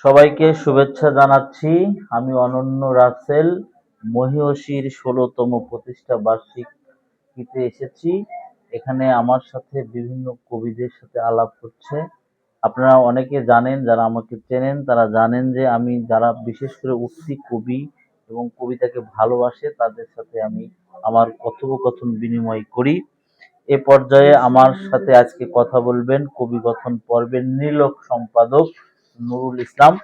সবাইকে শুভেচ্ছা জানাচ্ছি। আমি অনন্য রাসেল মহিয়সীর ১৬তম প্রতিষ্ঠা বার্ষিকীতে এসেছি। এখানে আমার সাথে বিভিন্ন কবিদের সাথে আলাপ হচ্ছে। আপনারা অনেকে জানেন, যারা আমাকে চেনেন তারা জানেন যে আমি যারা বিশেষ করে উঠতি কবি এবং কবিতাকে ভালোবাসে তাদের সাথে আমি আমার কথোপকথন বিনিময় করি। এ পর্যায়ে আমার সাথে আজকে কথা বলবেন কবি কথন পর্বের নির্লোক সম্পাদক নুরুল ইসলাম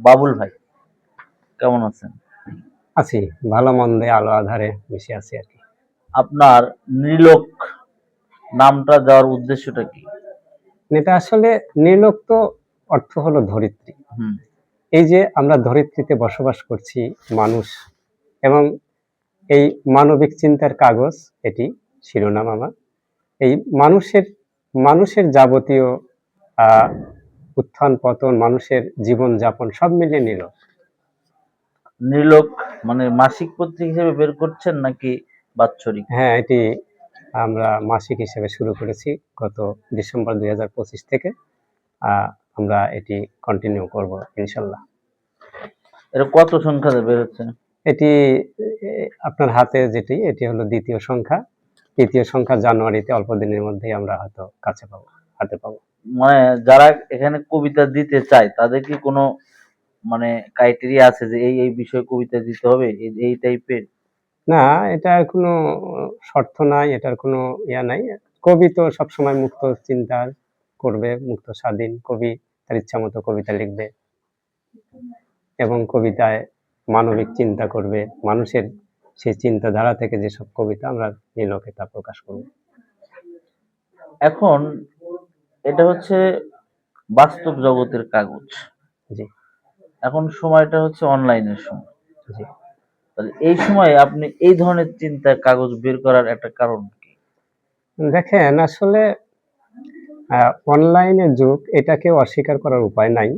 বাবুল ভাই। কেমন আছেন? আছি, ভালো মন্দে আলো আধারে মিশে আছি আর কি। আপনার নির্লোক নামটা দেওয়ার উদ্দেশ্যটা কি? এটা আসলে নির্লোক অর্থ হলো ধরিত্রী। এই যে আমরা ধরিত্রীতে বসবাস করছি মানুষ, এবং এই মানবিক চিন্তার কাগজ এটি শিরোনাম আমার। এই মানুষের যাবতীয় উত্থান পতন, মানুষের জীবন যাপন সব মিলিয়ে নির্লোক। নির্লোক মানে মাসিক পত্রিকা হিসেবে বের করছেন নাকি বাৎসরিক? হ্যাঁ, এটি আমরা মাসিক হিসেবে শুরু করেছি গত ডিসেম্বর 2025 থেকে। আমরা এটি কন্টিনিউ করব ইনশাল্লাহ। এটা কত সংখ্যাতে বের হচ্ছে? এটি আপনার হাতে যেটি, এটি হলো দ্বিতীয় সংখ্যা। তৃতীয় সংখ্যা জানুয়ারিতে অল্প দিনের মধ্যেই আমরা হয়তো হাতে পাবো। মানে যারা এখানে কবিতা দিতে চায় তাদের কি কোনো মানে ক্রাইটেরিয়া আছে যে এই বিষয়ে কবিতা দিতে হবে এই টাইপের? না, এটার কোনো শর্ত নাই, এটার কোনো ইয়া নাই। কবি তো সবসময় মুক্ত চিন্তা করবে, মুক্ত স্বাধীন কবি তার ইচ্ছা মতো কবিতা লিখবে এবং কবিতায় মানবিক চিন্তা করবে। মানুষের সেই চিন্তাধারা থেকে যেসব কবিতা আমরা নির্লোকে তা প্রকাশ করব। এখন এটা হচ্ছে বাস্তব জগতের কাগজ। জি। এখন সময়টা হচ্ছে অনলাইনের সময়। জি। তাহলে এই সময় আপনি এই ধরনের চিন্তার কাগজ বের করার একটা কারণ কি? দেখেন, আসলে অনলাইনের যুগ, এটাকে অস্বীকার করার উপায় নাই।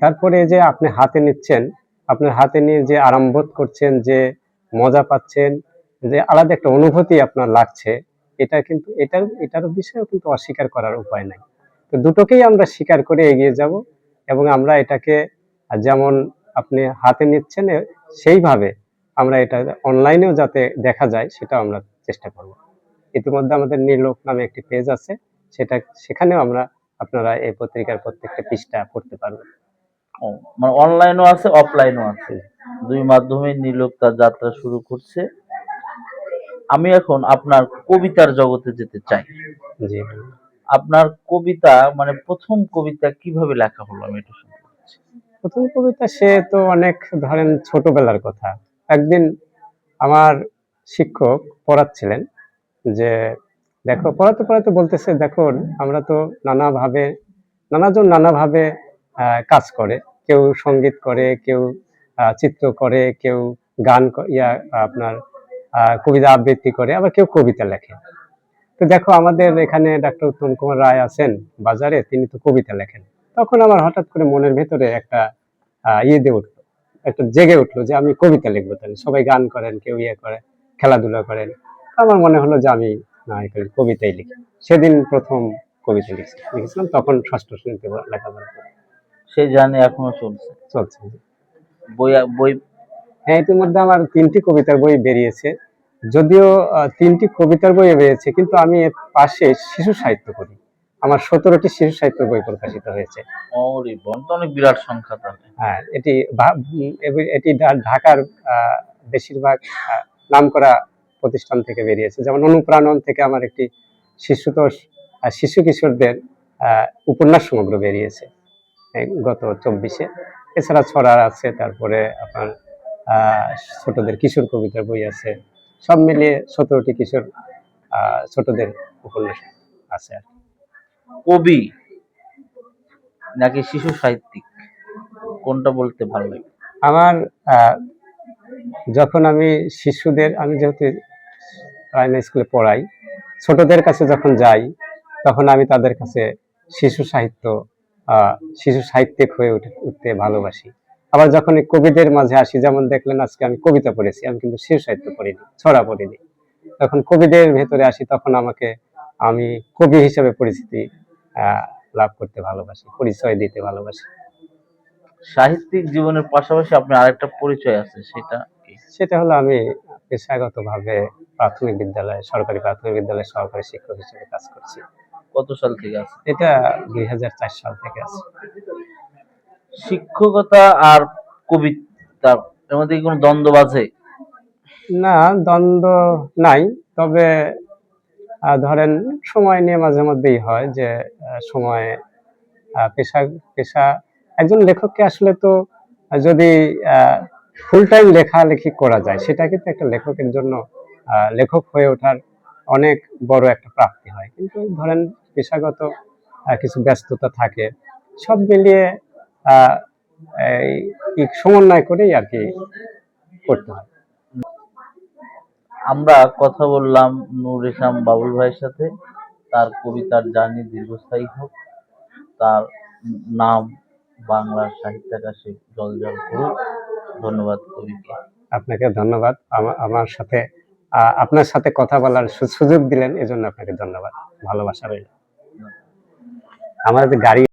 তারপরে যে আপনি হাতে নিচ্ছেন, আপনার হাতে নিয়ে যে আরাম বোধ করছেন, যে মজা পাচ্ছেন, যে আলাদা একটা অনুভূতি আপনার লাগছে, এটা কিন্তু এটার বিষয়েও কিন্তু অস্বীকার করার উপায় নাই। তো দুটোকেই আমরা স্বীকার করে এগিয়ে যাব, এবং আমরা এটাকে যেমন আপনি হাতে নিচ্ছেন সেইভাবে আমরা এটা অনলাইনেও যাতে দেখা যায় সেটাও আমরা চেষ্টা করব। ইতিমধ্যে আমাদের নির্লোক নামে একটি পেজ আছে, সেখানেও আপনারা এই পত্রিকার প্রত্যেকটা পৃষ্ঠা পড়তে পারবেন। মানে অনলাইনও আছে অফলাইনও আছে, দুই মাধ্যমে নির্লোক তার যাত্রা শুরু করছে। আমি এখন আপনার কবিতার জগতে যেতে চাই। জি। আপনার কবিতা মানে প্রথম কবিতা কিভাবে লেখা হলো আমি এটা শুনতে চাচ্ছি। প্রথম কবিতা সে তো অনেক, ধরেন ছোটবেলার কথা। একদিন আমার শিক্ষক পড়াচ্ছিলেন যে দেখো, পড়াতে পড়াতে বলতেছে, দেখো আমরা তো নানাজন নানাভাবে কাজ করে। কেউ সঙ্গীত করে, কেউ চিত্র করে, কেউ গান আপনার কবিতা আবৃত্তি করে, আবার কেউ কবিতা লেখে। তো দেখো, আমাদের এখানে ডাক্তার উত্তম কুমার রায় আছেন বাজারে, তিনি তো কবিতা লেখেন। তখন আমার হঠাৎ করে মনের ভেতরে একটা একটা জেগে উঠলো যে আমি কবিতা লিখবো। তাহলে সবাই গান করেন, কেউ করে, খেলাধুলা করেন। আমার মনে হলো যে আমি কবিতাই লিখি। সেদিন প্রথম কবিতা লিখেছিলাম, তখন ষষ্ঠ শ্রেণীতে লেখাপড়া করি। সেই জার্নি এখনো চলছে। বই বই হ্যাঁ, ইতিমধ্যে আমার 3টি কবিতার বই বেরিয়েছে। যদিও 3টি কবিতার বই বেরিয়েছে, কিন্তু আমি এর পাশে শিশু সাহিত্য করি। আমার 17টি শিশু সাহিত্য বই প্রকাশিত হয়েছে। অনেক বিরাট সংখ্যা তাহলে। হ্যাঁ, এটি ঢাকার বেশিরভাগ নামকরা প্রতিষ্ঠান থেকে বেরিয়েছে। যেমন অনুপ্রাণন থেকে আমার একটি শিশু কিশোরদের উপন্যাস সমগ্র বেরিয়েছে গত 24-এ। এছাড়া ছড়ার আছে, তারপরে আপনার ছোটদের কিশোর কবিতার বই আছে। সব মিলিয়ে 17টি কিশোর ছোটদের উপন্যাস আছে। আর কবি নাকি শিশু সাহিত্যিক কোনটা বলতে ভালো লাগে? আমার যখন আমি যেহেতু প্রাইমারি স্কুলে পড়াই, ছোটদের কাছে যখন যাই, তখন আমি তাদের কাছে শিশু সাহিত্যিক হয়ে উঠতে ভালোবাসি। আবার যখন কবিদের মাঝে আসি, যেমন দেখলেন আজকে আমি কবিতা পড়েছি, আমি কিন্তু শিশু সাহিত্য পড়িনি, ছড়া পড়িনি। যখন কবিদের ভেতরে আসি, তখন আমি কবি হিসেবে পরিচিতি লাভ করতে ভালোবাসি, পরিচয় দিতে ভালোবাসি। সাহিত্যিক জীবনের পাশাপাশি আপনার আরেকটা পরিচয় আছে, সেটা কি? সেটা হলো আমি পেশাগতভাবে সরকারি প্রাথমিক বিদ্যালয়ে সহকারী শিক্ষক হিসেবে কাজ করছি। কত সাল থেকে আছে? এটা 2004 সাল থেকে আছে। শিক্ষকতা আর কবিতা, এর মধ্যে কি কোনো দ্বন্দ্ব বাজে? না, দ্বন্দ্ব নাই, তবে ধরেন সময় নিয়ে মাঝে মধ্যেই হয় যে সময় পেশা পেশা একজন লেখককে আসলে তো যদি ফুল টাইম লেখালেখি করা যায়, সেটা কিন্তু একটা লেখকের জন্য লেখক হয়ে ওঠার অনেক বড় একটা প্রাপ্তি হয়। কিন্তু ধরেন পেশাগত কিছু ব্যস্ততা থাকে, সব মিলিয়ে আহ, এই সমন্বয় করেই আর কি করতে হয়। আমরা কথা বললাম নূর ইসলাম বাবুল ভাইয়ের সাথে। তার কবিতার জার্নি দীর্ঘস্থায়ী হোক, তার নাম বাংলা সাহিত্য আকাশে জলজল করুক। ধন্যবাদ কবিকে। আপনাকে ধন্যবাদ, আমার সাথে আপনার সাথে কথা বলার সুযোগ দিলেন, এজন্য আপনাকে ধন্যবাদ। ভালোবাসা রইল। আমার গাড়ি